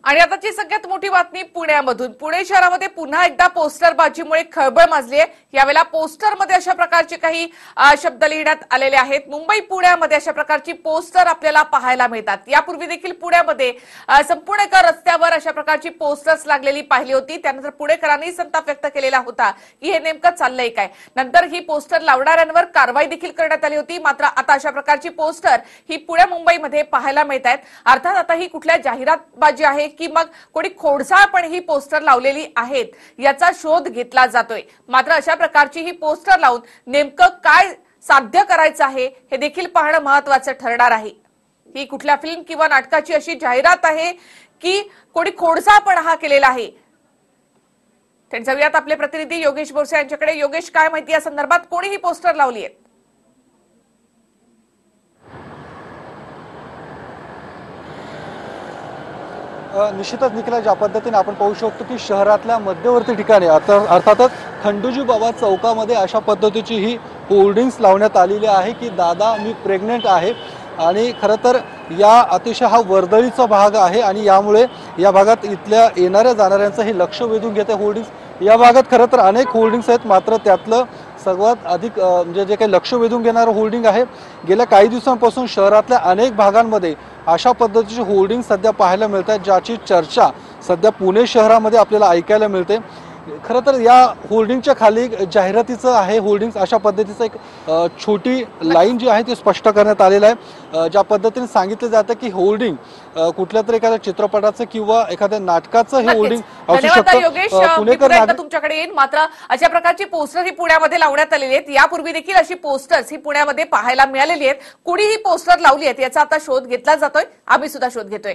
आणि आताची सगळ्यात मोठी बातमी पुण्यामधून। पुणे शहरामध्ये पुन्हा एकदा पोस्टरबाजीमुळे खळबळ माजली आहे। यावेळेला पोस्टरमध्ये अशा प्रकारचे काही शब्द लिहिण्यात आलेले आहेत। मुंबई पुण्यामध्ये अशा प्रकारची पोस्टर आपल्याला पाहायला मिळतात। यापूर्वी देखील पुण्यामध्ये संपूर्ण एका रस्त्यावर अशा प्रकारची पोस्टर्स लागलेली पाहिली होती। त्यानंतर पुणेकरांनी संताप व्यक्त केलेला होता की हे नेमकं चाललंय काय। नंतर ही पोस्टर लावणाऱ्यांवर कारवाई देखील करण्यात आली होती। मात्र आता अशा प्रकारची पोस्टर ही पुणे मुंबईमध्ये पाहायला मिळतात। अर्थात आता ही कुठल्या जाहिरातबाजी आहे की मग कोणी खोडसाळपणे ही पोस्टर लावलेली आहेत याचा शोध घेतला जातोय। मात्र अशा प्रकारची ही पोस्टर लावून नेमकं काय साध्य करायचं आहे हे देखील पाहणं महत्त्वाचं ठरणार आहे। ही कुठल्या फिल्म किंवा नाटकाची अशी जाहिरात आहे की कोणी खोडसाळपणा हा केलेला आहे। जाऊयात आपले प्रतिनिधी योगेश बोरसे यांच्याकडे। योगेश, काय माहिती या संदर्भात? कोणी ही पोस्टर लावली आहे? निश्चितच निखिला, ज्या पद्धतीने आपण पाहू शकतो की शहरातल्या मध्यवर्ती ठिकाणी अर्थातच खंडूजी बाबा चौकामध्ये अशा पद्धतीची ही होर्डिंग्स लावण्यात आलेली आहे की दादा मी प्रेग्नेंट आहे। आणि खरं तर या अतिशय हा वर्दळीचा भाग आहे आणि यामुळे या भागात इथल्या येणाऱ्या जाणाऱ्यांचं हे लक्ष वेधून घेते होर्डिंग्स। या भागात खरं तर अनेक होर्डिंग्स आहेत, मात्र त्यातलं सर्वात अधिक म्हणजे जे काही लक्ष वेधून घेणारं होर्डिंग आहे, गेल्या काही दिवसांपासून शहरातल्या अनेक भागांमध्ये अशा पद्धतीची होर्डिंग सध्या पाहायला मिळतात, ज्याची चर्चा सध्या पुणे शहरामध्ये आपल्याला ऐकायला मिळते। खरं तर या होर्डिंगच्या खाली जाहिरातीचं आहे होर्डिंग अशा पद्धतीचं एक छोटी लाईन जी आहे ती स्पष्ट करण्यात आलेलं आहे। ज्या पद्धतीने सांगितलं जातं की होर्डिंग कुठल्या तरी एखाद्या चित्रपटाचं किंवा एखाद्या नाटकाचं हे होर्डिंग असू शकतं। योगेश, पुणेकर तुमच्याकडे येईल। मात्र अशा प्रकारची पोस्टर ही पुण्यामध्ये लावण्यात आलेली आहेत। यापूर्वी देखील अशी पोस्टर्स ही पुण्यामध्ये पाहायला मिळालेली आहेत। कुणी ही पोस्टर लावली आहेत याचा आता शोध घेतला जातोय, आम्ही सुद्धा शोध घेतोय।